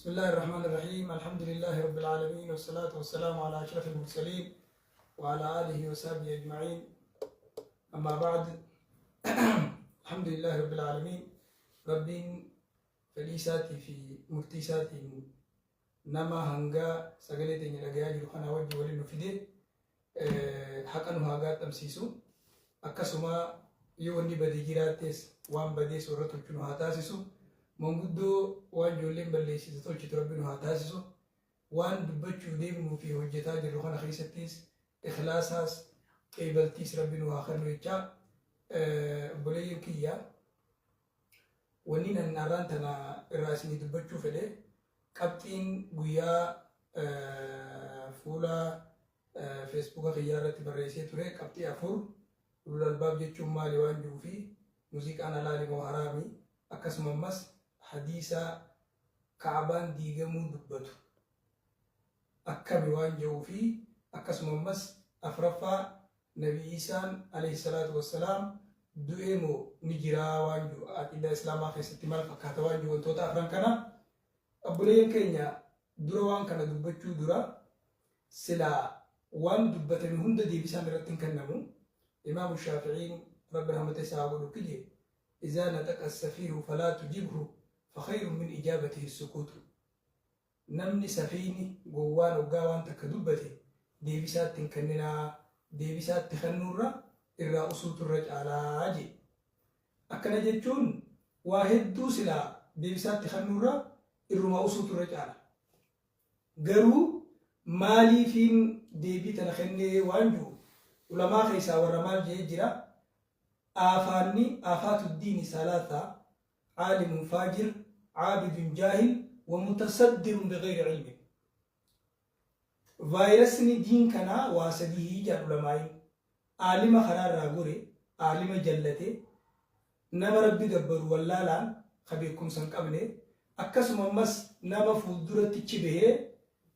بسم الله الرحمن الرحيم. الحمد لله رب العالمين والصلاة والسلام على أشرف المرسلين وعلى آله وصحبه أجمعين. أما بعد الحمد لله رب العالمين. رب فليساتي في مرتيساتي نما هنگا سجلت إن الأجيال يخنا وجه ولين فيده حقا هاجات أمسيسو أكسما يوني بدي جراتيس وان بدي سورة الجنوة تاسسو منقدو وان جولين بليسي تطلع تربينه هاتاسسو وان دبتشو ديمو في هجتا جروخنا خيستيس إخلاصاس قيبلتيس ربينه آخر ويتشا بولي كيا ونين الناران تنا الراسني دبتشو فده كابتن قويا فولا فيسبوك خيارة بريسي توري كابتن أفور لولا الباب جتشو مالي وان جوفي موسيقى أنا لالي وحرامي أكسم مس حديثا كعبان ديغمو دبتو أكبر وان جوفي أكسم مس أفرفا نبي إيسان عليه الصلاة والسلام دوئمو نجرا وان جو أكيد إسلاما في ستمال فكاتا وان جو وانتوتا أفران كنا أبوليين كينيا دورا وان كان دبتو دورا سلا وان دبتن هند دي بسان رتن كنمو إمام الشافعين رب رحمة ساقولو كجي إذا نطق السفيه فلا تجبه فخير من إجابته السكوت. نمني سفيني قوان وقاوان تكدبتي ديبسات تنكننا ديبسات تخنورا إرى أصوت الرجال عاجي أكنا جتشون واحد دوسلا ديبسات تخنورا إرى أصوت الرجال قرو مالي فين ديبي تنخني وانجو ولما خيسا ورمال جيجرا آفاني آفات الدين ثلاثة: عالم فاجر، عابد جاهل، ومتصدر بغير علم. فيروسني دين كنا واسديه جار علماء عالم خرار راغوري عالم جلته نما ربي دبر ولا لا خبيكم سنقبله أكسم مس نما فودرة تشبه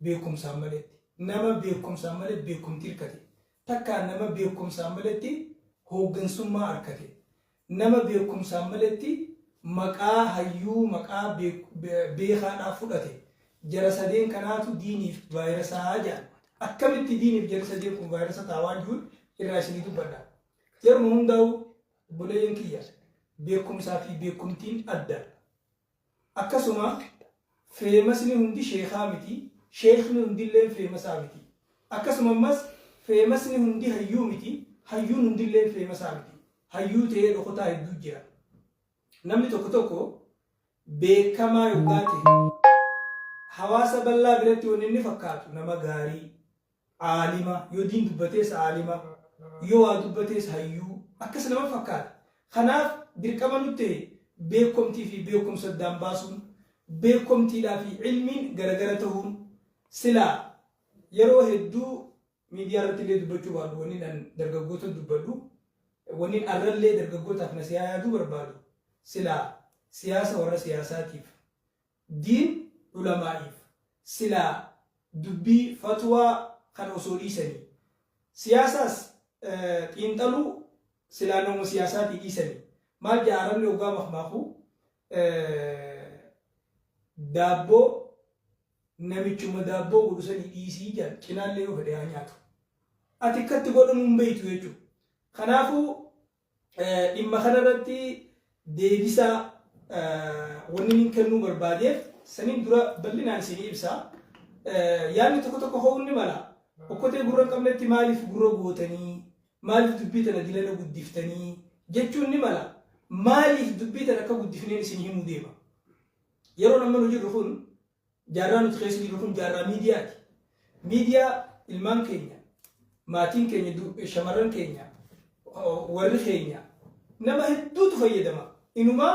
بيكم ساملت نما بيكم ساملت بيكم تلكتي تكا نما بيكم ساملتي هوغن سما أركته نما بيكم ساملتي مقا هيو مقا بيخانا فلته جرسدين كاناتو ديني فيروسا هاجا أكملت ديني جرسدين كم فيروسا تاواجول إراشني تبدا يرمون داو بولين كيا بيكم سافي بيكم تين أدى أكسما فيمسني هندي شيخامتي شيخني هندي لين فيمسامتي أكسما مس فيمسني هندي هيومتي هيون هندي لين فيمسامتي هيو تيه لقطة الدجرة نمني توكو بكما يقاتي حواس بالله بريتي ونني فكاتو نما غاري عالمة يودين دبتيس عالمة يو دبتيس هيو أكس نما فكات خناف بركما نتي بيكم تي في بيكم صدام باسون بيكم تي لا في علم غرغرتهم سلا يرو هدو ميديا رتلي دبتو وادو ونين درغغوتو دبدو ونين أرلي درغغوتا فنسيا دو بربادو سلا سياسة ورا سياساتيف دين علمائيف سلا دبي فتوى خان أصولي سني سياسة ينتلو سلا نوم سياساتي إيسني ما جارم لوجا مخماخو دابو نميتشوم دابو ورسني إيسي جان كنال ليو فديانياتو أتكتب قولن مبيتو يجو خنافو إما خنرتي ديبسا ونين كنو برباديف سنين درا بلنا سنين بسا يعني تكو هوني ملا وكتي غورن قبلتي مالي في غورو غوتني مالي في دبيتنا ديلنا غدفتني جتشوني ملا مالي في دبيتنا كغدفني سنين موديما يرون من وجه رفون جاران تخيسني رفون جارا ميديا المان كينيا ماتين كينيا دو شمران كينيا وري كينيا نما هدو تفيدما إنما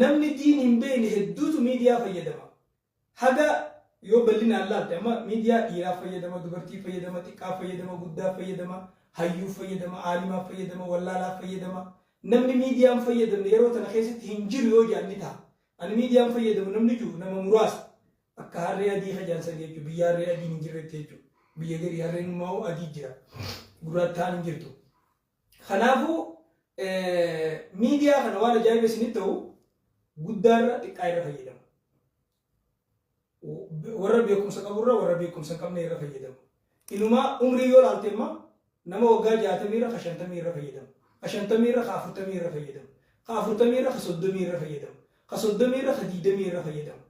نمني دين بين هدوت ميديا فيدما هذا يوبلنا الله تما ميديا إيرا فيدما دبرتي فيدما تكا فيدما بودا فيدما هيو فيدما عالما فيدما ولا لا فيدما نمني ميديا فيدما يرو تنخيست هنجر يوجي أنيتا أنا ميديا فيدما نمني جو نما مراس أكار ريادي خجان سنجيجو بيار ريادي نجر تيجو بيجري هرين ماو أديجرا غراتان نجرتو خلافو ميديا كان وانا جايب سنتو قدر تكاير فيدما warra beekumsa qaburra warra beekumsa qabne irra fayyadamu. Inumaa umrii yoo laalte immoo nama waggaa 60 irra 50 irra fayyadamu. 50 irra 40 irra fayyadamu. 40 irra 30 irra fayyadamu. 30 irra 20 irra fayyadamu.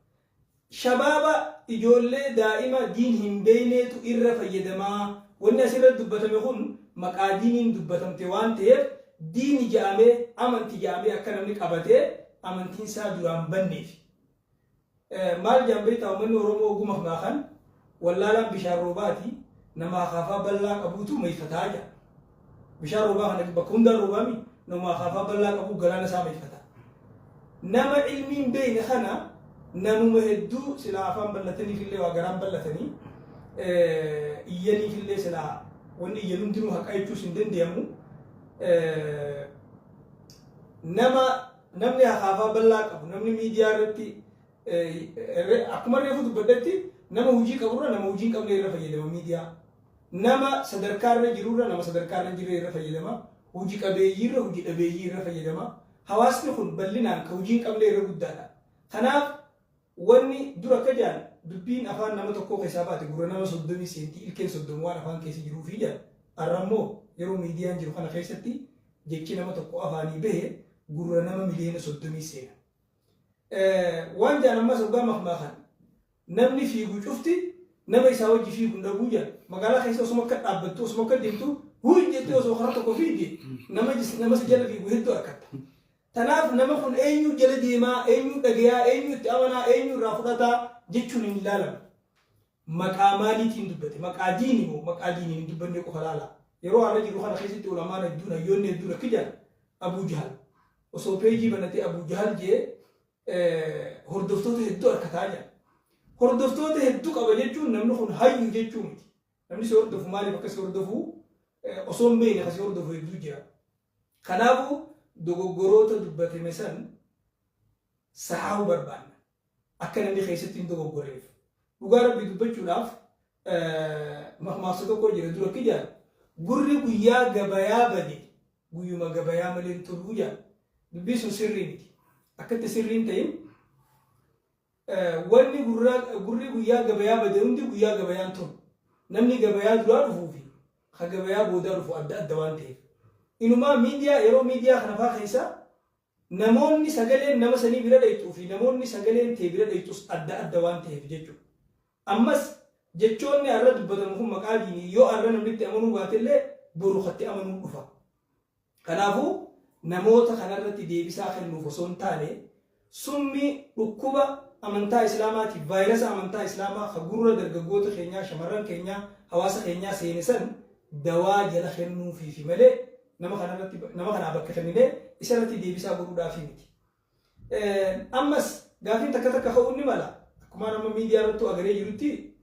Shababa ijoollee daa'ima diin hin beeyneetu irra fayyadamaa. Wanni asirratti dubbatame kun maqaa diiniin dubbatamte waan ta'eef diini jedhamee amantii jedhamee akka namni qabatee amantiin isaa duraan banneef. Maal jambee ta'umanni Oromoo oguma maakan wallaalaan bishaan roobaati nama akaafaa bal'aa qabuutu meeyfataa jira. Bishaan roobaa kana bakka hundaan roobaami nama akaafaa bal'aa qabu galaana isaa meeyfata. Nama ilmiin beeyne kana namuma hedduu silaa afaan bal'ataniif illee waa garaan bal'atanii iyyaniif illee silaa wanni iyyan hundinuu haqa jechuus hin danda'amu. Namni akaafaa bal'aa qabu namni miidiyaa irratti akkuma reefu dubbadhetti nama hojii qaburra nama hojii hin qabne irra fayyadama miidiyaa. Nama sadarkaa irra jirurra nama sadarkaa irra jiru irra fayyadama. Hojii qabeeyyii irra hojii dhabeeyyii irra fayyadama. Hawaasni kun bal'inaan ka hojii hin qabne irra guddaadha. Kanaaf wanni dura akka jaan dubbiin afaan nama tokkoo keessaa baate gurra nama 30 sentii ilkeen 30 waan afaan keessa jiruu fi jaan arrammoo yeroo miidiyaan jiru kana keessatti jechi nama tokko afaanii bahe gurra nama miliyoona 30 seena. Waan jaan ammas ogaa makmaakan namni fiigu cufti nama isaa wajji fiigu hin dhabuu jaan magaalaa keessa osuma akka dhaabbattu osuma akka deemtu huuj jettee osoo karaa tokko fiigde nama si jala fiigu hedduu argatta. Tanaaf nama kun eenyu jala deemaa eenyu dhagayaa eenyu itti amanaa eenyu irraa fudhataa jechuun hin ilaalamu. Maqaa maaliitiin dubbate maqaa diinii moo maqaa diiniin hin dubbanne qofa laala. Yeroo har'a jiru kana keessatti ulamaan hedduun hayyoonni hedduun akka jiran Abuu Jahal osoo peejii banatee Abuu Jahal jee hordoftoota hedduu harkataa jira. Hordoftoota hedduu qaba jechuun namni kun hayyu jechuu miti. Namni si hordofu maaliif akka si hordofu osoo hin beekne akka si hordofu hedduu jira. Kanaafuu dogoggoroota dubbatame san sahaa'uu barbaanna. Akka namni keessatti hin dogoggoreef. Dhugaa Rabbii dubbachuudhaaf makmaaksa tokko jira dura akka jaan gurri guyyaa gabayaa bade guyyuma gabayaa malee hin toluu jaan dubbii sun sirrii miti. Akkatti sirriin ta'in wanni gurri guyyaa gabayaa bade hundi guyyaa gabayaan tolu. Namni gabayaa duraa dhufuu fi ka gabayaa boodaa dhufu adda adda waan ta'eef. Inumaa miidiyaa yeroo miidiyaa kana fa'aa keessa namoonni sagaleen nama sanii bira dhayxuu fi namoonni sagaleen ta'e bira dhayxus adda adda waan ta'eef jechuudha. Ammas jechoonni har'a dubbatamu kun maqaa diinii yoo har'a namni itti amanuu baate illee boru katti amanuu dhufa. Kanaafuu namoota kanarratti deebisaa kennuuf osoo hin taane summi dhukkuba amantaa islaamaatiif vaayirasa amantaa islaamaa ka gurra dargaggoota keenyaa shamarran keenyaa hawaasa keenyaa seene san dawaa jala kennuufiifi malee nama kanaa bakka kenninee isarratti deebisaa godhuudhaaf miti. Ammas gaafiin takka takka ka'uun ni mala. Akkuma nama miidiyaa irratti agaree jirutti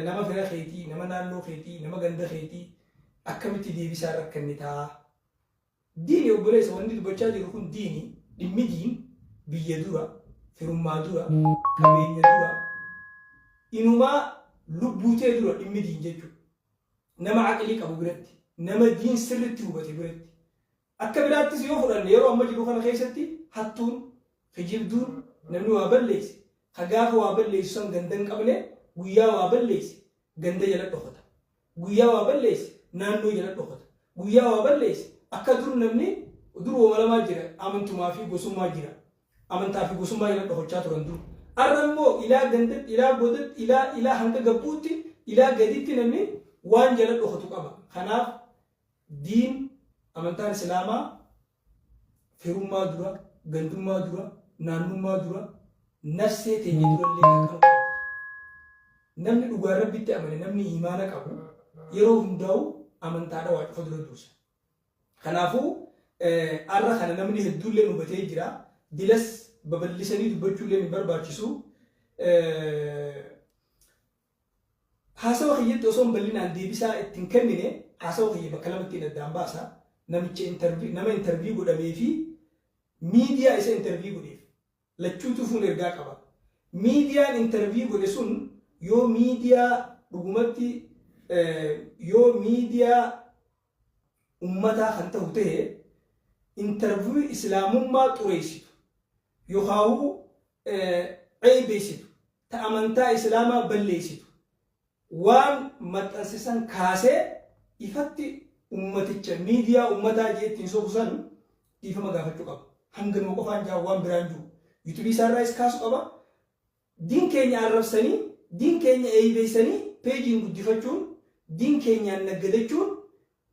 nama fira keetii, nama naannoo keetii, nama ganda keetii akkamitti deebisaa rakkannitaa. Diini obboleessa wanti dubbachaa jiru kun diini dhimmi diin biyya dura, firummaa dura, qabeenya dura, inumaa lubbuutee dura dhimmi diin jechuudha. Nama aqlii qabu biratti. Nama diin sirriitti hubate biratti akka biraattis yoo fudhanne yeroo amma jiru kana keessatti hattuun kijibduun namni waa balleesse ka gaafa waa balleessu san ganda hin qabne guyyaa waa balleesse ganda jala dhokata guyyaa waa balleesse naannoo jala dhokata guyyaa waa balleesse akka dur namni dur wamalamaa jira amantumaa fi gosummaa jira amantaa fi gosummaa jala dhokachaa turan dur har'a immoo ilaa ganda ilaa boodatti ilaa hanga gabbuutti ilaa gaditti namni waan jala dhokatu qaba. Kanaaf diin amantaan islaamaa firummaa dura gandummaa dura naannummaa dura nafsee teenya durallee kan qabu. Namni dhugaa rabbitti amane namni imaana qabu yeroo hundaa'u amantaadha waa cufa dura duusa. Kanaafuu har'a kana namni hedduullee hubatee jira. Dilas babal'isanii dubbachuullee hin barbaachisu. Haasawa kiyyatti osoo hin bal'inaan deebisaa ittiin kennine haasawa kiyya bakka lamatti hin addaan baasa. Nama intervii godhamee fi miidiyaa isa intervii godheef lachuutu fuun ergaa qaba. Miidiyaan intervii godhe sun yoo miidiyaa dhugumatti yoo miidiyaa ummataa kan ta'u ta'e intervii islaamummaa xureessitu yookaan ceebeessitu تأمنتا إسلاما بليسيتو وان متأسسا كاسي إفتي أمتك ميديا أمتا جيت تنسوكسان كيف ما قافتو قبا هنگن وقفان جاوان برانجو يوتيوبي سار رايس كاسو قبا دين كينيا عرفساني دين كينيا ايبيساني بيجين قدفتشون دين كينيا نقدتشون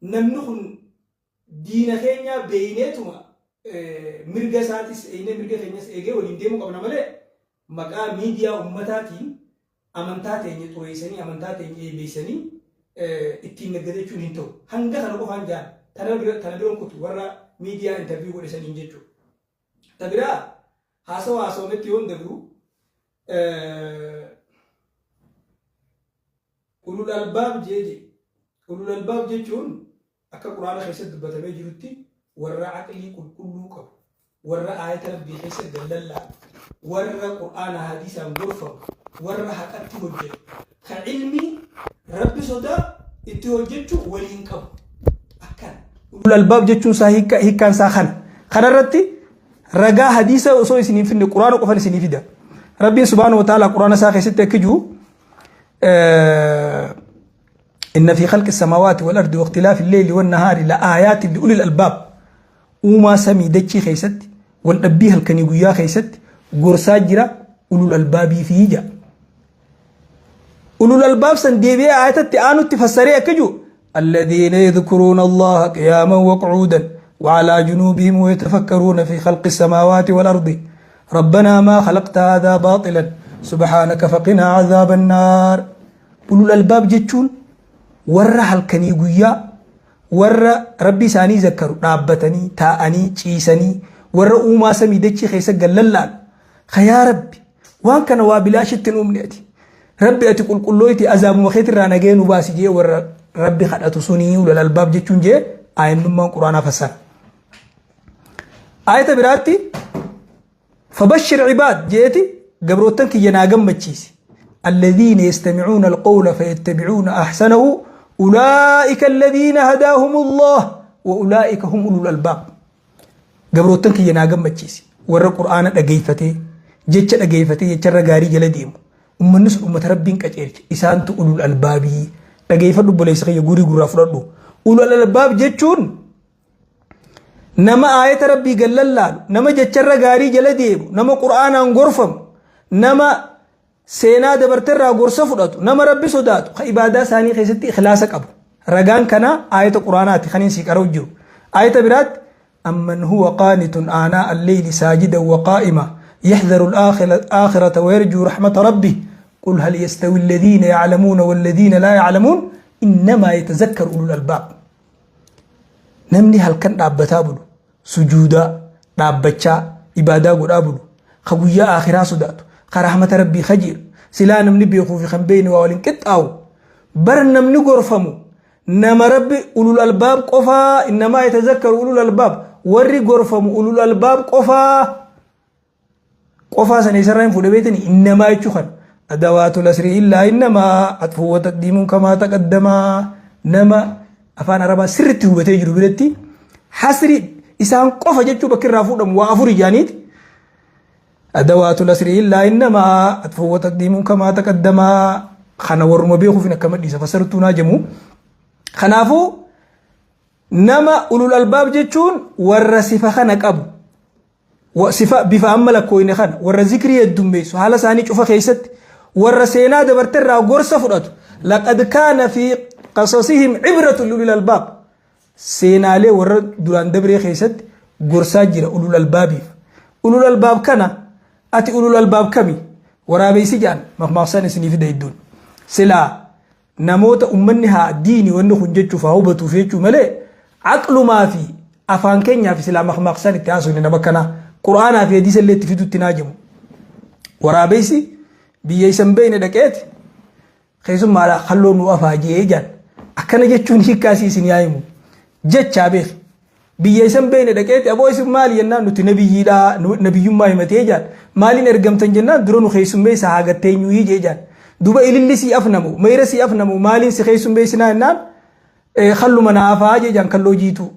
نمنخن دين كينيا بينيتما مرقى ساتس اينا مرقى كينيا سيجي ولين ديمو قبنا ملي مقا ميديا أمتاتي أمنتاتي نتويساني أمنتاتي ايبيساني ittiin naggadeechuun hin ta'u hanga kana qofaan jaan tana biroon kutu warra miidiyaa interview godhesaniin jechuudha. Tabiraa haasawametti yoon dabru ulul albaab jeeje ulul albaab jechuun akka quraana keessatti dubbatamee jirutti warra aqlii qulqulluu qabu warra aayata rabbii keessatti dallallaa warra quraana hadiisaan gorfamu warra haqatti hojjetu ka ilmi rabbi soda itti hojjechu waliin qabu akkan ulul albaab jechuun saa hiikkaan saa kanarratti ragaa hadiisa osoo isiniin finne quraana qofan isinii fida rabbiin subhaanahu wa ta'aala quraana isaa keessatti akka jiru إن في خلق السماوات والأرض واختلاف الليل والنهار لآيات لأولي الألباب وما سمي دجي خيست والنبيه الكنيقيا خيست قرساجرة أولو الألباب فيه جاء أولو الألباب سنديبي آيات التعانو تفسري أكجو الذين يذكرون الله قياما وقعودا وعلى جنوبهم ويتفكرون في خلق السماوات والأرض ربنا ما خلقت هذا باطلا سبحانك فقنا عذاب النار أولو الألباب جتشون ورّا هالكنيقيا ورّا ربي ساني ذكروا رابتني تاءني تشيسني ورّا أوما سمي دتشي خيسا قللان خيا ربي وان كان وابلاش التنومنيتي ربي أتقول قلويتي أزام وخيت الرانجين وباسي جي ورّا ربي خد أتصوني ولا الباب جتشون جي آية نمان قرآن فسر آية براتي فبشر عباد جيتي قبروتن كي يناقم متشيسي الذين يستمعون القول فيتبعون أحسنه أولئك الذين هداهم الله وأولئك هم أولو الألباب قبروتن كي يناقم متشيسي ورى قرآن أجيفتي جتش أجيفتي جتش رجاري جلديم الناس أمة ربين كتير إسانت أولو الألباب أجيفت بوليس خي يقولي غرافردو أولو الألباب جتشون نما آية ربي قال الله نما جتش رجاري جلديم نما قرآن غرفم نما سينا دبرتر غورسا فداتو نما ربي سوداتو عباده ثاني خيستي اخلاصك ابو رغان كنا ايه القرانات خنين سيقرو جو ايه برات امن هو قانت آناء الليل ساجدا وقائما يحذر الآخرة ويرجو رحمة ربه قل هل يستوي الذين يعلمون والذين لا يعلمون انما يتذكر اولو الالباب نمني هل كان دابتا بلو سجودا دابچا عباده غدا بلو خغيا اخره سوداتو خرحمة ربي خجير سلا نمني بيخو في خنبين وولين كتاو بر نمني غرفمو نما ربي أولو الألباب قفا إنما يتذكر أولو الألباب وري غرفمو أولو الألباب قفا سنيسرين فود بيتني إنما يتشخن أدوات الأسر إلا إنما عطف وتقديم كما تقدم نما أفان ربا سرتي وبتجرو بلتي حسري إسان قفا جتشو بكر رافودم وافوري جانيت أدوات الأسر إلا إنما أطفو وتقديم كما تقدم خنا ورم بيخو فينا كما ديسا فسرتونا جمو خنافو نما أولو الألباب جتشون ورصفة خنك أبو وصفة بفا أملا كوين خان ورذكري الدنبيس وحالا ساني شوفا خيست ورسينا دبرتر غورسا فراتو لقد كان في قصصهم عبرة أولو الألباب سينا لي ورد دوران دبري خيست غورسا جيرا أولو الألباب أولو الألباب كان أتي أولو الألباب كمي ورابي سجان مخمصان سني في دايدون سلا نموت أمنها ديني وأنه جتشو فهوبتو فيتشو ملي عقل ما في أفان كينيا في سلا مخمصان التعاسو نبكنا قرآن في حديث اللي تفيدو التناجم ورابي سي بيسن بين دكيت خيسم مالا خلون وافاجي جان أكنا جتشون هيكاسي سنيايمو جتشا بيخ بيسن بين دكيت أبو اسم مالي ينان نتي نبي يما يمتي جان مالي نرغمتن جنان درونو خيسم بي ساغتين يجي جان دوبا إللسي أفنمو ميرسي أفنمو مالين سي خيسم بي سنان خلو منا أفاجي جان خلو جيتو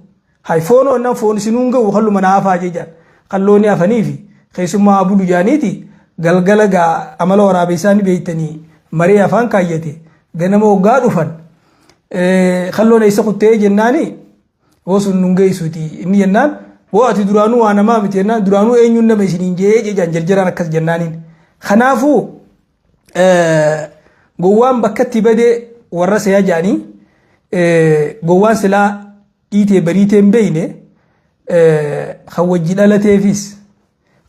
هاي فونو أنان فون سنونغو خلو منا أفاجي جان خلوني أفنيفي خيسم ما أبولو جانيتي galgala amala waraabessaanii beeytanii maree afaan kaayyate ganama waggaa dhufan kalloon isa kuttee jennaani wosun nungeessuuti inni jennaan woo ati duraanuu waa namaa miti jennaan duraanuu eenyuun nama isiniin jee jarjaraan akkas jennaaniin kanaafuu gowwaan bakkatti badee warra seeyaa jaanii gowwaan silaa dhiitee bariitee hin beeyne khawajji dhalateefis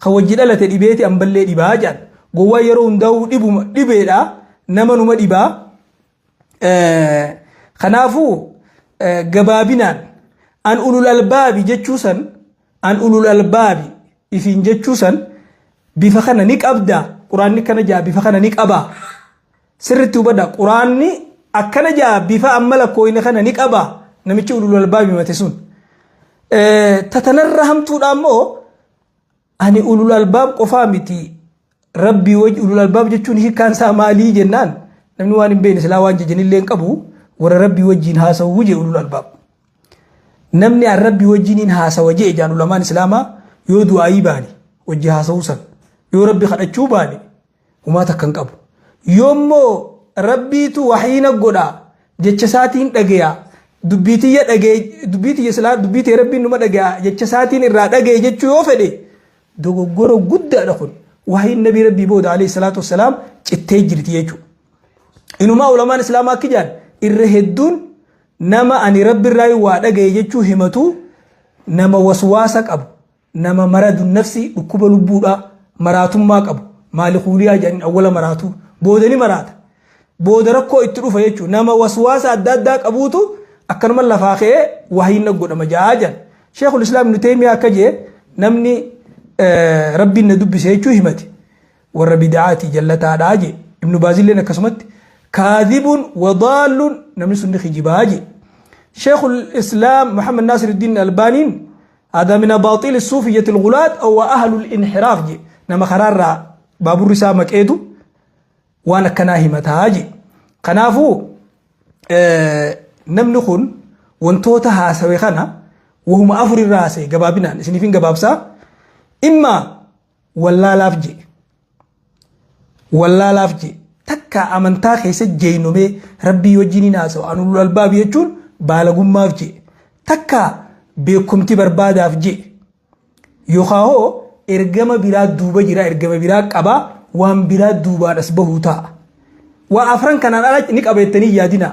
khawajji dhalate dhibeeti amballee dhibaa jaan gowwaan yeroo hundaa'uu dhibeedha nama numa dhibaa kanaafuu gabaabinaan an ulul albaabi jechuusan an ulul albaabi ifiin jechuusan bifa kana ni qabda quraanni kana jaa bifa kana ni qaba sirritti hubadha quraanni akkana jaa bifa ammala kooyne kana ni qaba namichi ulul albaabi mate sun tatanarra hamtuudha ammoo ani ulul albaab qofaa miti rabbii wajji ulul albaab jechuun hiikkaan isaa maalii jennaan namni waan hin beekne silaa waan jejanillee hin qabu warra rabbii wajjiin haasawuu jee ulul albaab namni an rabbii wajjiin haasawa jee jaan ulamaan islaamaa yoo du'aayii baani wajji haasawuu san yoo rabbi kadhachuu baani humaa takka hin qabu yoommoo rabbiitu wahiina godha jecha isaatiin dhagaya dubbiitiyya dhagee dubbiitiyya silaa dubbiitee rabbiin numa dhagaya jecha isaatiin irraa dhagee jechuu yoo fedhe dogoggora guddaadha kun wahiin nabii rabbii booda alayhi salaatu wassalaam cittee jirti jechuudha. Inumaa ulamaan islaamaa akka jaan irra hedduun nama ani rabbi irraa waa dhagaye jechuu himatu nama waswaasa qabu nama maradu nafsi dhukkuba lubbuudha maraatummaa qabu maali kuuliyaa jedhanii awwala maraatu boodani maraata booda rakkoo itti dhufa jechuudha nama waswaasa adda addaa qabuutu akkanuma lafaa ka'ee wahiin godhama jaajan sheekul islaam ibnu taymiyaa akka jee namni rabbiin na dubbise jechuu himate warra bid'aati jallataadhaa jee ibnu baazilleen akkasumatti kaadhibun wadaalun namni sunni khijibaaji شيخ الإسلام محمد ناصر الدين الألباني هذا من أباطيل الصوفية الغلاة أو أهل الانحراف جي نما خرار باب الرسامة كيدو وانا كناهي متاجي قنافو نمنخن وانتوتها سويخانا وهم أفر الراسي قبابنا سنفين قبابسا إما ولا لافجي ولا لافجي تكا أمنتا خيسة جينو مي ربي وجيني ناسو أنو الباب يجون baalagummaaf jee takka beekumti barbaadaaf jee yookaan ergama biraa duuba jira ergama biraa qaba waan biraa duubaadhas bahuu ta'a waan afran kanaan ala ni qabeettanii yaadina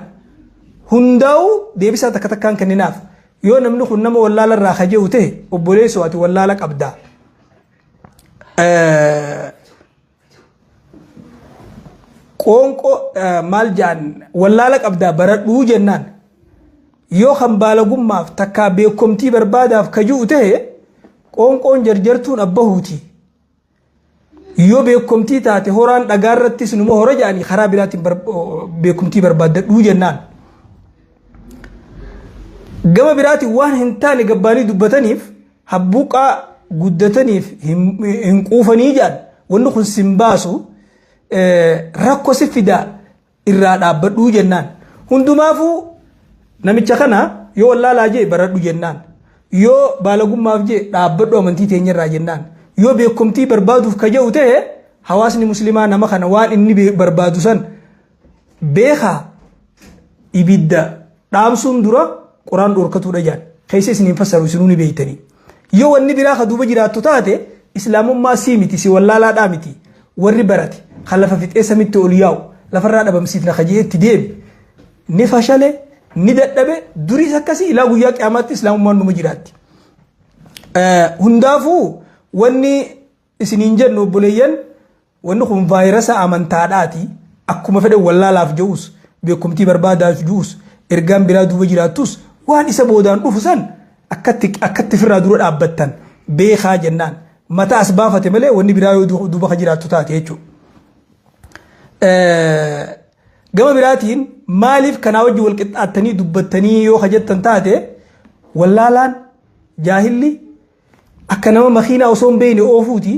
hundaa'u deebisaa takka takkaan kenninaaf yoo namni kun nama wallaala irraa kajee ta'e obboleessoo ati wallaala qabdaa qoonqoo maal jaan wallaala qabdaa baradhuu jennaan yoo kan baalagummaaf takka beekumtii barbaadaaf kajuu ta'e qoonqoon jarjartuun abbahuuti yoo beekumtii taate horaan dhagaa irratti sinuma hora jedhanii karaa biraatiin beekumtii barbaadadhuu jennaan gama biraatiin waan hin taane gabbaanii dubbataniif habbuuqaa guddataniif hin quufanii jedhan wanni kun sin baasu rakkoo si fidaa irraa dhaabbadhuu jennaan hundumaafuu namicha kana yoo wallaalaa jee baradhu jennaan yoo baalagummaaf jee dhaabbadhu amantii teenyarraa jennaan yoo beekumtii barbaaduuf kaja'u ta'e hawaasni muslimaa nama kana waan inni barbaadu san beekaa ibidda dhaamsuun dura quraan dhorkatuudha jaan keessa isiniin fassaru isinuu ni beeytanii yoo wanni biraa ka duuba jiraattu taate islaamummaa sii miti si wallaalaadhaa miti warri barate kan lafa fixee samitti ol yaa'u lafarraa dhabamsiifna kajeetti deemi ni fashale ni dadhabe duris akkasii ilaa guyyaa qiyaamaatti islaamummaan numa jiraatti hundaafuu wanni isiniin jennu obboleeyyan wanni kun vaayirasa amantaadhaati akkuma fedhe wallaalaaf je'us beekumtii barbaadaaf je'us ergaan biraa duuba jiraattus waan isa boodaan dhufu san akkatti firraa dura dhaabbattan beekaa jennaan mataa as baafate malee wanni biraa yoo duuba ka jiraattu taate jechuudha. gama biraatiin maaliif kanaa wajji wal qixxaattanii dubbattanii yoo hajjattan taate wallaalaan jaahilli akka nama makiinaa osoo hin beekne oofuuti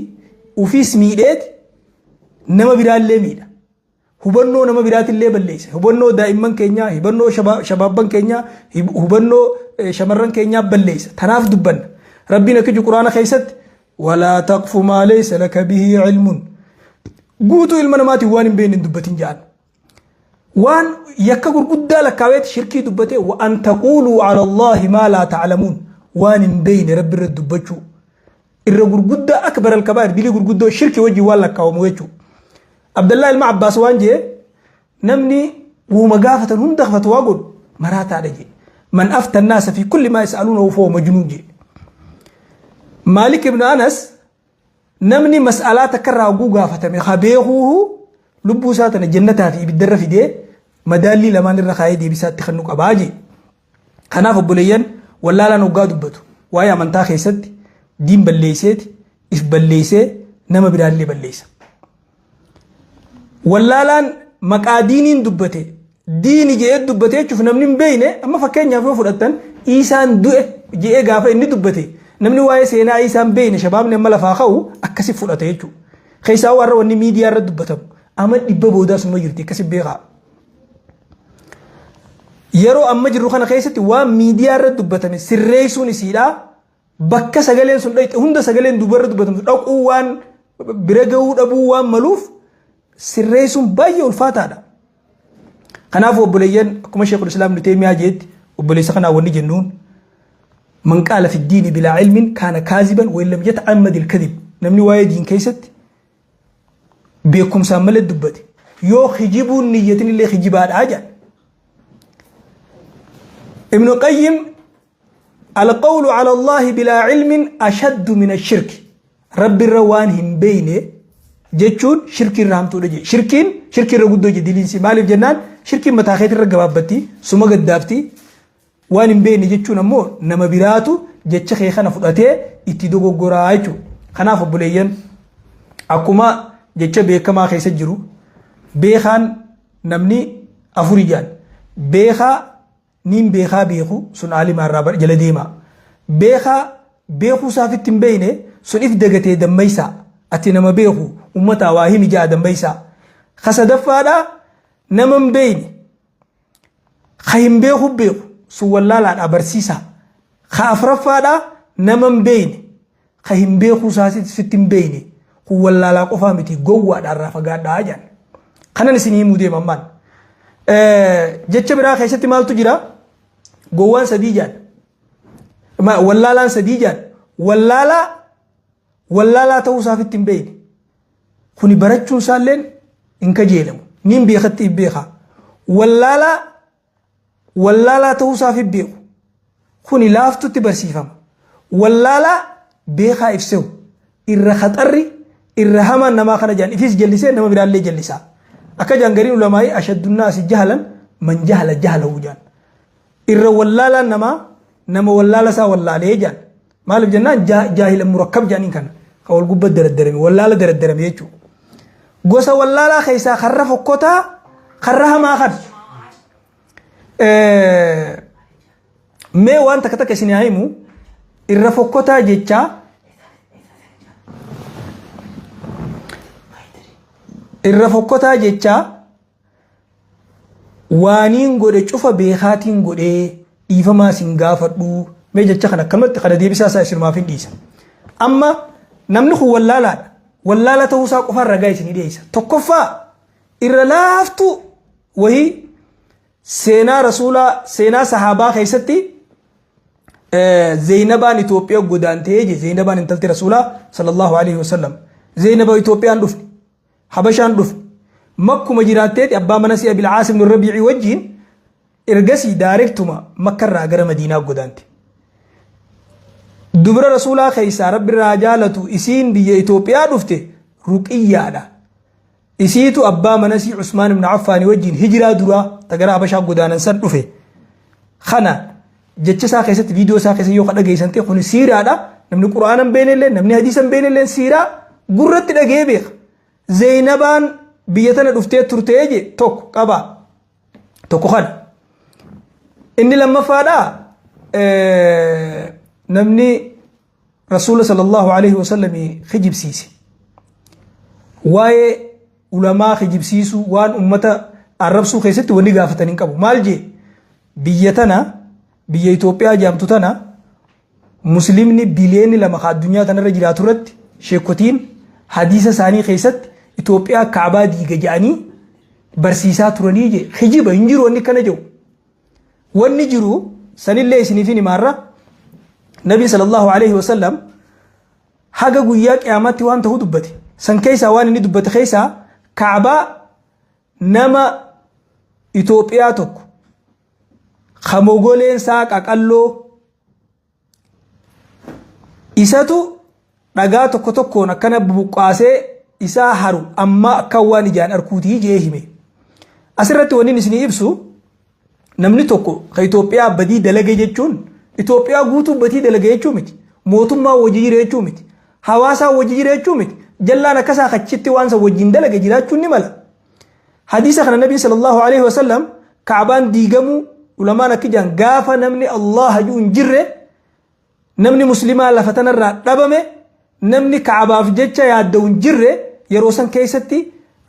ufiis miidheeti nama biraallee miidha hubannoo nama biraatillee balleessa hubannoo daa'imman keenyaa hubannoo shabaabban keenyaa hubannoo shamarran keenyaa balleessa tanaaf dubbanna rabbiin akka quraana keessatti walaa taqfu maa laysa laka bihi ilmun guutuu ilma namaati waan hin beekne dubbatin jaan waan yakka gurguddaa lakkaawet shirkii dubbate wa an taquluu ala allahi maa laa ta'lamuun waan hin beekne rabbi irra dubbachuu irra gurguddaa akbar alkabaa'ir dilii gurguddoo shirki wajjin waan lakkaawamu jechuu Abdullah ilma Abbaas waan jee namni wuma gaafatan hunda fatwaa godhu maraataadha jee man afta annaasa fi kulli maa yas'aluunahu fahuwa majnuun jee Maalik ibn Anas namni mas'alaa takkarraa oguu gaafatame habeekuuhu lubbuu isaa tana jannataa fi ibiddarra fidee madaallii lamaan irra kaayee deebisaatti kan nu qabaa jee kanaaf obboleeyyan wallaalaan hoggaa dubbatu waa'ee amantaa keessatti diin balleeyseeti if balleeysee nama biraallee balleeysa wallaalaan maqaa diiniin dubbate diini jedhee dubbate jechuuf namni hin beekne amma fakkeenyaaf yoo fudhattan Iisaan du'e jedhee gaafa inni dubbate namni waa'ee seenaa Iisaan beekne shabaabni amma lafaa ka'u akkasi fudhate jechuudha. Keessaa warra wanni miidiyaa irra dubbatamu amma dhibba boodaa suma jirti akkasi beekaa. Yeroo amma jirru kana keessatti waan miidiyaa irra dubbatame sirreessuun isiidhaa bakka sagaleen sun dhayxe hunda sagaleen dubarra dubbatamu dhaquu waan bira gahuu dhabuu waan maluuf sirreessuun baay'ee ulfaataadha. Kanaaf obboleeyyan akkuma Sheekul Islaam Ibn Taymiyaa jedhetti obboleessa kanaa wanni jennuun man qaala fi diini bilaa ilmin kaana kaaziban wa illam yata'ammad al-kadhib namni waa'ee diin keessatti beekumsaan malee dubbate yoo hijibuun niyyatin illee hijibaadhaa jedhan. ابن القيم القول على الله بلا علم أشد من الشرك رب الروان هم بينه جتشون شرك الرحمة ولجي شرك الرجود وجي دلين سمال الجنان شرك متاخيت الرجبابتي سما قدافتي وان هم بينه جتشون أمو نما براتو جتش خيخنا فضاته اتدوغو غرايتو خنا فبوليين أكما جتش بيكما خيس الجرو بيخان نمني أفريجان بيخا نيم بيخا بيخو سن عالم الرابر جلديما بيخا بيخو سافت بينه سن إفدقته دميسا أتنما بيخو أمتا واهيم جاء دميسا خسدفادا نمم بين خيم بيخو بيخو سو واللالا أبرسيسا خافرفادا نمم بين خيم بيخو ساسد فتن بينه هو واللالا قفامتي قوة الرافقات داجان خنا نسيني مودي ممان jecha biraa keessatti maaltu jira gowwaan sadii jaan wallaalaan sadii jaan wallaalaa ta'uu isaaf ittiin beekne kuni barachuun isaalleen hin kajeelamu niin beekatti hin beekaa wallaalaa ta'uu isaaf hin beeku kuni laaftutti barsiifama wallaalaa beekaa ibsewu irra khaxarri irra hamaan namaa kana jaan ifis jallisee nama biraallee jallisaa akka jangariin ulamaa'ii ashaddunnaas jahalan man jahala jahalahu jaan irra wallaalaan nama wallaala isaa wallaalee jaan maaliif jennaan jaahila murakkab jaaniin kana ka wal gubba daraddarame wallaala daraddarame jechuudha gosa wallaalaa keessaa karra fokkotaa karra hamaa kan mee waan takka takka isin haa himu irra fokkotaa jechaa irra fokkotaa jecha waaniin godhe cufa beekaatiin godhe dhiifamaa sin gaafadhu mee jecha kana akkamatti kana deebisaa isaa isirmaaf hin dhiisa amma namni kun wallaalaadha wallaala ta'uu isaa qofaan ragaa isinii dhiyeessa tokkoffaa irra laaftu wahii seenaa rasuulaa seenaa sahaabaa keessatti Zaynabaan Itoophiyaa godaantee je Zaynabaan intalti rasuulaa sallallahu alaihi wasallam Zaynaba Itoophiyaan dhufte habashaan dhufe makkuma jiraatteeti abbaa mana si Abil Aas ibn Rabiici wajjiin ergasii daarektuma makkarraa gara Madiinaa godaante dubra rasuulaa keessaa rabbi irraa jaalatu isiin biyya Itoophiyaa dhufte Ruqiyyaadha isiitu abbaa mana si Usmaan ibn Affaan wajjiin hijiraa duraa tagara habashaa godaanan san dhufe kana jecha isaa keessatti viidiyoo isaa keessa yoo dhageessante kun siiraadha namni quraana hin beeknellee namni hadiisa hin beeknellee siiraa gurratti dhagee beeka Zaynabaan biyya tana dhuftee turtee je tokko qaba tokko kana inni lammaffaadha namni rasuula sallallahu alaihi wasallam khijibsiise waa'ee ulamaa khijibsiisu waan ummata arrabsuu keessatti wanni gaafatan hin qabu maal je biyya tana biyya Itoophiyaa jaamtu tana muslimni biliyoonni lama addunyaa tanarra jiraatu irratti sheekotiin hadiisa isaanii keessatti Itoophiyaa kaabaa diiga jedhanii barsiisaa turanii je hijiba hin jiru wanni kana jiru wanni jiru sanillee isiniifin himaarra nabi sallallahu alaihi wasallam haga guyyaa qiyaamatti waan ta'u dubbate san keessa waan inni dubbate keessa kaabaa nama Itoophiyaa tokko khamogoleen saa qaqalloo isatu dhagaa tokko tokkoon akkana buqqaasee isaa haru amma akka waan ijaan arkuutii jee hime asirratti wanni isinii ibsu namni tokko ka Itoophiyaa badii dalage jechuun Itoophiyaa guutuu badii dalage jechuu miti mootummaa wajji jira jechuu miti hawaasaa wajji jira jechuu miti jallaan akkasaa kachitti waan sa wajjin dalage jiraachuun ni mala hadiisa kana nabii sallallahu alaihi wasallam kaabaan diigamu ulamaan akkijaan gaafa namni Allah hajuu hin jirre namni muslimaa lafa tanarraa dhabame namni kaabaaf jecha yaadda'u hin jirre yeroo san keessatti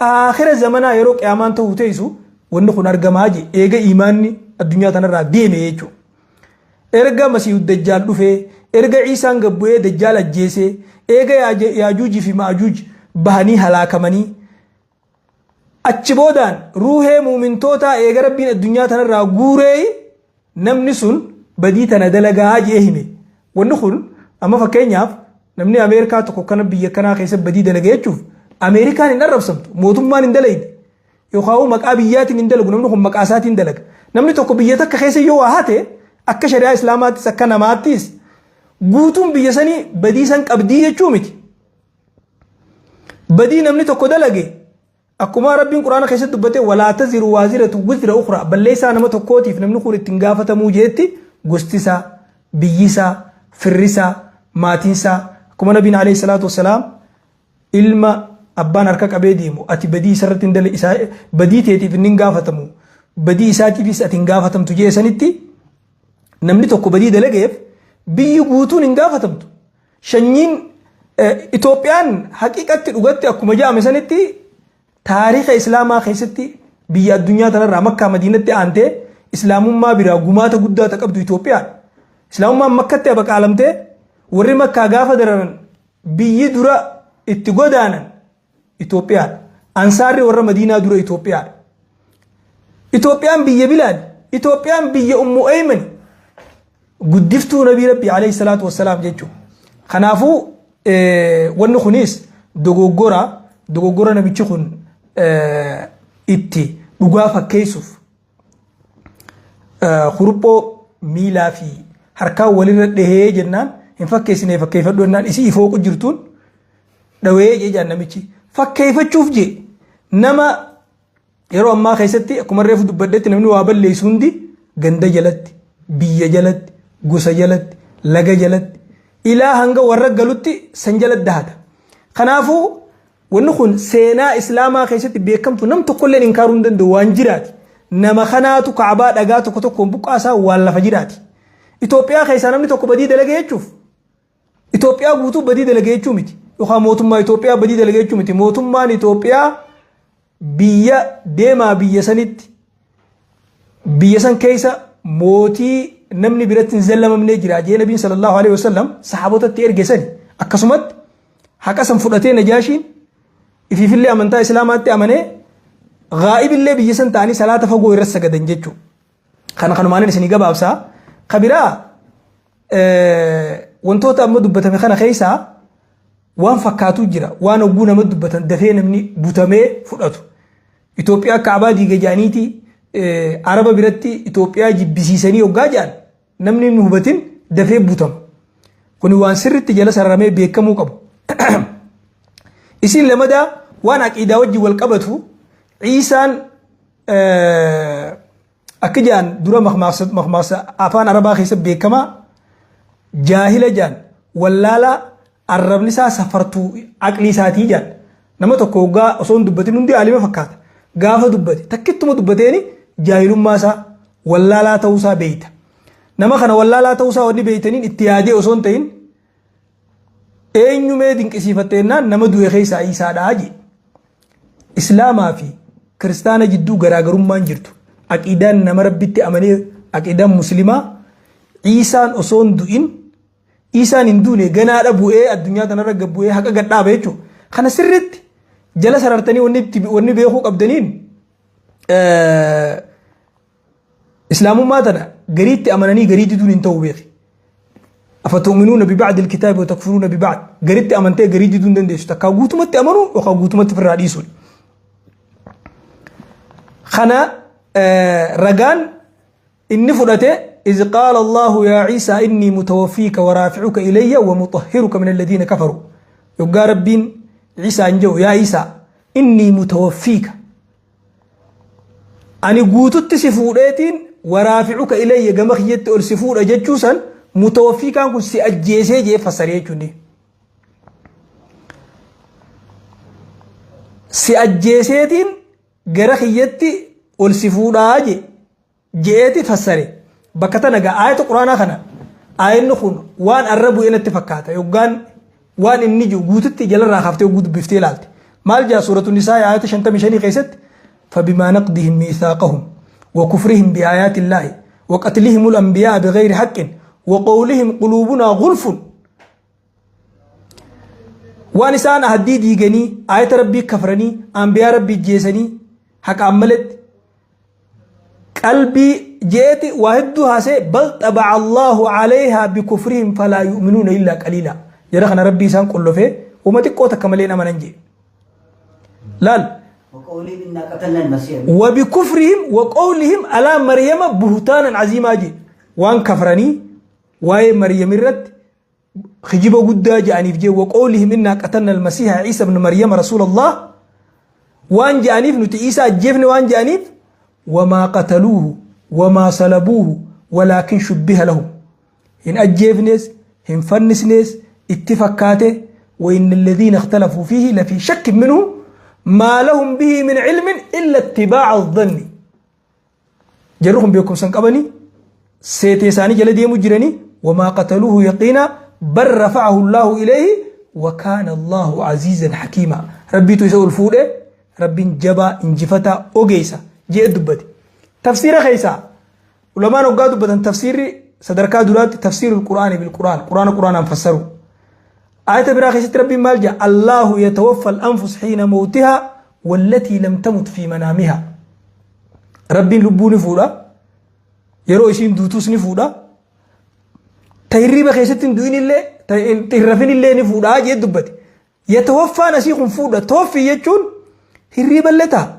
aakhira zamanaa yeroo qiyaamaan ta'u teessu wanni kun argamaa je eega iimaanni addunyaa tanarraa deeme jechuudha. Erga masiihu dajjaal dhufee erga Iisaan gabbu'ee dajjaal ajjeesee eega yaajuujii fi maajuuj bahanii halaakamanii achi boodaan ruuhee muumintoota eega rabbiin addunyaa tanarraa guuree namni sun badii tana dalagaa jee hime wanni kun amma fakkeenyaaf namni Ameerikaa tokko kana biyya kanaa keessa badii dalagee jechuuf Ameerikaan hin arrabsamtu mootummaan hin dalayne yookaan maqaa biyyaatiin hin dalagu namni kun maqaa isaatiin dalaga namni tokko biyya takka keessa yoo haate akka shari'aa islaamaattis akka namaattis guutuun biyya sanii badii san qabdii jechuu miti badii namni tokko dalage akkuma rabbiin quraana keessatti dubbate walaa taziru waaziratu wizra ukhra balleessaa nama tokkootiif namni kun ittiin gaafatamuu jeetti gostisaa biyyisaa firrisaa maatiinsaa akkuma nabiin alayhi salaatu wassalaam ilma abbaan harka qabee deemu ati badii isarratti hin dalagne isaa badii teetiif hin gaafatamu badii isaatiifis ati hin gaafatamtu jeesanitti namni tokko badii dalageef biyyi guutuun hin gaafatamtu shanyiin Itoophiyaan haqiiqatti dhugatti akkuma jaame sanitti taariikha islaamaa keessatti biyya addunyaa tanarraa Makkaa Madiinatti aantee islaamummaa biraa gumaata guddaa qabdu Itoophiyaan islaamummaan Makkatti abaqaalamtee warri Makkaa gaafa dararan biyyi dura itti godaanan Itoophiyaan ansaarri warra Madiinaa dura Itoophiyaan Itoophiyaan biyya bilaad Itoophiyaan biyya ummu ayman guddiftuu nabii rabbi alayhi salaatu wassalaam jechuudha kanaafuu wanni kunis dogoggora namichi kun itti dhugaa fakkeessuuf huruphoo miilaa fi harkaa walirra dhahee jennaan hin fakkeessine fakkeeffadhu jennaan isii ifooqu jirtuun dhawee jejaan namichi fakkeeffachuuf je nama yeroo ammaa keessatti akkuma reefu dubbadhetti namni waa balleessu hundi ganda jalatti biyya jalatti gosa jalatti laga jalatti ilaa hanga warra galutti san jalatti dahata kanaafuu wanni kun seenaa islaamaa keessatti beekamtu nam tokkolleen inkaaruu hin danda'u waan jiraati nama kanaatu kaabaa dhagaa tokko tokkoon buqqaasaa waan lafa jiraati Itoophiyaa keessaa namni tokko badii dalagee jechuuf Itoophiyaa guutuu badii dalagee jechuu miti yookaan mootummaa Itoophiyaa badii dalagee jechuu miti mootummaan Itoophiyaa biyya deemaa biyya sanitti biyya san keessa mootii namni biratti hin zallamamnee jira jee nabiin sallallahu alaihi wasallam sahaabotatti ergesani akkasumatti haqa san fudhatee Najaashiin ififillee amantaa islaamaatti amanee gaa'ibillee biyya san ta'anii salaata fagoo irra sagadan jechuudha. Kanumaan isinii gabaabsaa kabiraa wantoota amma dubbatame kana keessaa waan fakkaatu jira waan oguu nama dubbatan dafee namni butamee fudhatu. Itoophiyaa kaabaa diiga jaaniiti araba biratti Itoophiyaa jibbisiisanii hoggaa jaan namni hin hubatin dafee butama. Kuni waan sirriitti jala sararamee beekamuu qabu. Isin lamadaa waan aqiidaa wajji wal qabatu Iisaan akka jaan dura makmaasa afaan arabaa keessa beekamaa jaahila jaan wallaalaa arrabni isaa safartuu aqlii isaatii jaan nama tokko hoggaa osoo hin dubbatin hundi aalima fakkaata gaafa dubbate takkittuma dubbateeni jaahilummaa isaa wallaalaa ta'uusaa beeyta nama kana wallaalaa ta'uusaa wanni beeytaniin itti yaadee osoo hin ta'in eenyumee dinqisiifatteenaan nama du'e keessaa Iisaadhaa je islaamaa fi kiristaana jidduu garaagarummaan jirtu aqiidaan nama rabbitti amanee aqiidaan muslimaa Iisaan osoo hin du'in Iisaan hin duune ganaadha bu'ee addunyaa tanarra gabbu'ee haqa gadhaaba jechuudha kana sirriitti jala sarartanii wanni beekuu qabdaniin islaamummaa tana gariitti amananii garii diduun hin ta'u beeki. أفتؤمنون ببعض الكتاب وتكفرون ببعض قريت أمنتي قريت دون دندش تكاغوتو مت أمنوا وكاغوتو مت في الرئيسون خنا رجان إن فرته إذ قال الله يا عيسى إني متوفيك ورافعك إلي ومطهرك من الذين كفروا يقال ربين عيسى انجو يا عيسى إني متوفيك أني قوتو تسفورتين ورافعك إلي جمخ يت أرسفور أجتشوسا متوفي كان كل سأجيسه جه فسريه كني سأجيسه دين جرخيتي والسفورة جيتي فسره بكتنا جاء آية القرآن خنا آية نخون وان الربو إن اتفقاته يوجان وان النجو جوتت جل راخفته وجود بفتيلات مال جاء سورة النساء آية شنت مشاني قيست فبما نقضهم ميثاقهم وكفرهم بآيات الله وقتلهم الأنبياء بغير حق وقولهم قلوبنا غلف وانسان هديد يجني آية ربي كفرني أنبياء ربي جيسني حق عملت قلبي جيت وهدها سي بل طبع الله عليها بكفرهم فلا يؤمنون إلا قليلا يرخنا ربي سان كله فيه وما تقوت كملين من نجي لال وقولهم إنا قتلنا المسيح وبكفرهم وقولهم على مريم بهتانا عظيما جي وان كفرني واي مريم الرد خجيبه قدا جانيف جي وقولهم إنا قتلنا المسيح عيسى بن مريم رسول الله وان جانيف نتي عيسى جيفن وان جانيف وما قتلوه وما صلبوه ولكن شبه لهم إن أجيفنس هم فنسنس اتفاقاته وإن الذين اختلفوا فيه لفي شك منه ما لهم به من علم إلا اتباع الظن جرهم بيكم سنقبني سيتيساني جلدي مجرني وما قتلوه يقينا بل رفعه الله إليه وكان الله عزيزا حكيما ربي تسول فوده ربي جبا انجفتا اوغيسا جي دبتي تفسير خيسا علماء نقادوا بدن تفسير صدركا دولات تفسير القرآن بالقرآن قرآن انفسروا آية براخيسة ربي مالجا الله يتوفى الأنفس حين موتها والتي لم تمت في منامها ربي لبوني فودا يرو إسين دوتوسني فودا تهريب خيسة دوين اللي تهرفين اللي نفودا جي دبتي يتوفى نسيخ فودا توفي يجون هريب اللي تا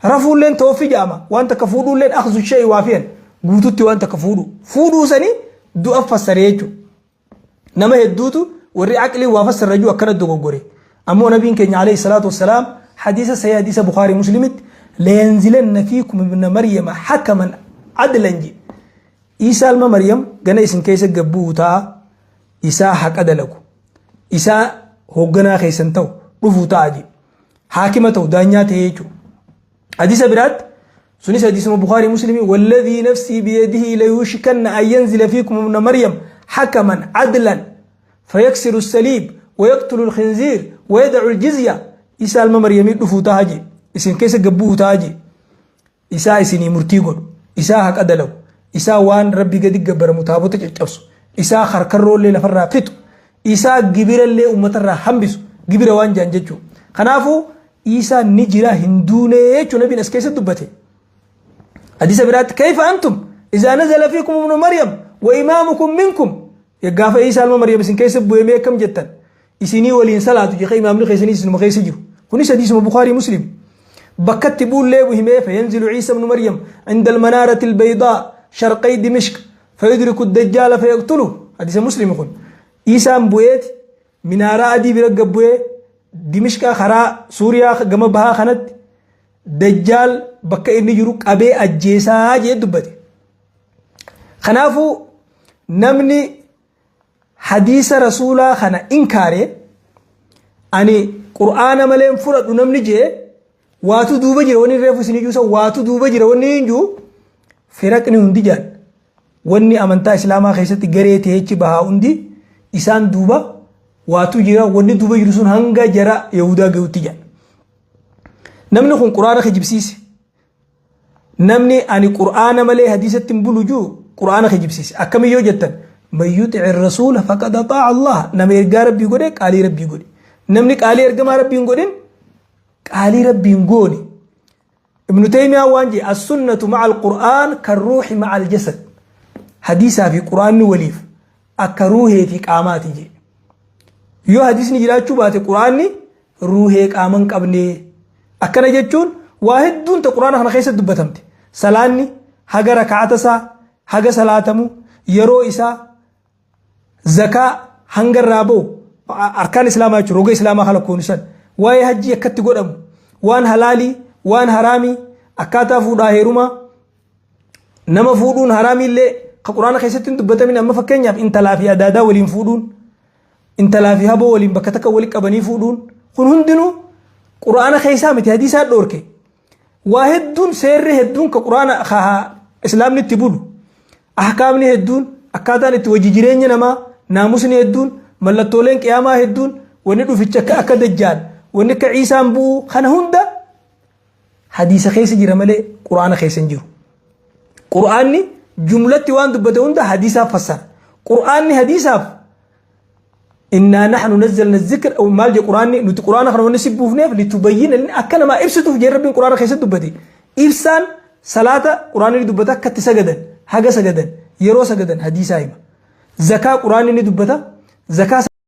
رفول لين توفي جاما وانت كفودو لين أخذ الشيء وافيا قوتوتي وانت كفودو فودو سني دو أفسر يجو نما يدوتو وري عقلي وافسر رجو أكنا دوغوري أمو نبي كenya عليه الصلاة والسلام حديث سيحديث بخاري مسلم لينزلن فيكم ابن مريم حكما عدلا جي إيسا الما مريم غنا اسم كيسا قبوتا إيسا حق أدلكو إيسا هوغنا خيسنتو رفوتا جي حاكمتو دانيات هيجو حديث برات سنس حديث بخاري مسلم والذي نفسي بيده ليوشكن أن ينزل فيكم ابن مريم حكما عدلا فيكسر السليب ويقتل الخنزير ويدعو الجزية إيسا الما مريم رفوتا جي اسم كيسا قبوتا جي إيسا اسني مرتيقون إيسا حق أدلو إيسا وان ربي قد قبر متابوتك الجبسو إيسا خركرو اللي لفرها فتو إيسا قبير اللي أمتر حنبسو قبير وان جانججو خنافو إيسا نجرا هندوني يجو نبي نسكيسة دبته حديث برات كيف أنتم إذا نزل فيكم ابن مريم وإمامكم منكم يقاف إيسا الما مريم سن كيسة بويمية كم جتا إسيني ولين صلاة جيخي إمام لخيسني سن مخيس جيرو هنيس حديث بخاري مسلم بكت بول ليه وهميه فينزل عيسى بن مريم عند المنارة البيضاء شرقي دمشق فيدرك الدجال فيقتله حديث مسلم يقول عيسى بويت منارة أدي برقب بويت دمشق خرا سوريا قم بها خنت دجال بكا إني يروك أبي أجيسا جي دبتي خنافو نمني حديث رسولا خنا إنكاري أني قرآن ملين فرد نمني جي واتو دوبا جيرا وني ريفو سنجوسا واتو دوبا جيرا وني نجو فرقني هندي جان وني أمانتا إسلاما خيستي غريتي هيتي بها هندي إسان دوبا واتو جيرا وني دوبا جيرسون هنگا جرا يهودا غوتي جان نمني خون قرآن خجبسيس نمني أني قرآن ملي حديثة تنبولو جو قرآن خجبسيس أكمي يو جتن من يطع الرسول فقد أطاع الله نمي إرقا ربي قولي قالي ربي قولي نمني قالي إرقا ما ربي قولين قالي ربي نقولي ابن تيمية وانجي السنة مع القرآن كالروح مع الجسد حديثها في قرآن وليف أكروه في قاماتي جي يو حديث نجلات شبات قرآن روحك آمن قبني أكنا جتشون واحد دون تقرآن احنا خيسة دبتمت سلاني حاجة ركعتسا حاجة سلاتمو يرو إسا زكاة هنگر رابو أركان إسلام روغ إسلام خلقون سن واي حجي يكت قدم وان حلالي وان حرامي أكاتا فودا هيروما نما فودون حرامي اللي قرآن خيسة دبتمين أما فكين ياب انت لا في أدادا ولين فودون انت لا في هبو ولين بكتك ولك أبني فودون كن هندنو قرآن خيسة متي حديثات دورك واحد دون سير هدون كقرآن خاها إسلام نتبولو أحكام هدون أكاتا نتوججرين نما ناموسني هدون ملتولين قياما هدون وندو في تشك أكا دجال ونك عيسى بو خنا هندا حديث خيس جرى ملي قرآن خيس جرو قرآن جملة وان دبته هندا حديثا فسر قرآن حديثا إنا نحن نزلنا الذكر أو مال جي قرآن نت قرآن خنا ونسبه فنيف لتبين لنا أكنا ما إبسطه في جرب قرآن خيس دبتي إبسان صلاة قرآن دبته كت سجدا حاجة سجدا يرو سجدا حديثا إما زكاة قرآن دبته زكاة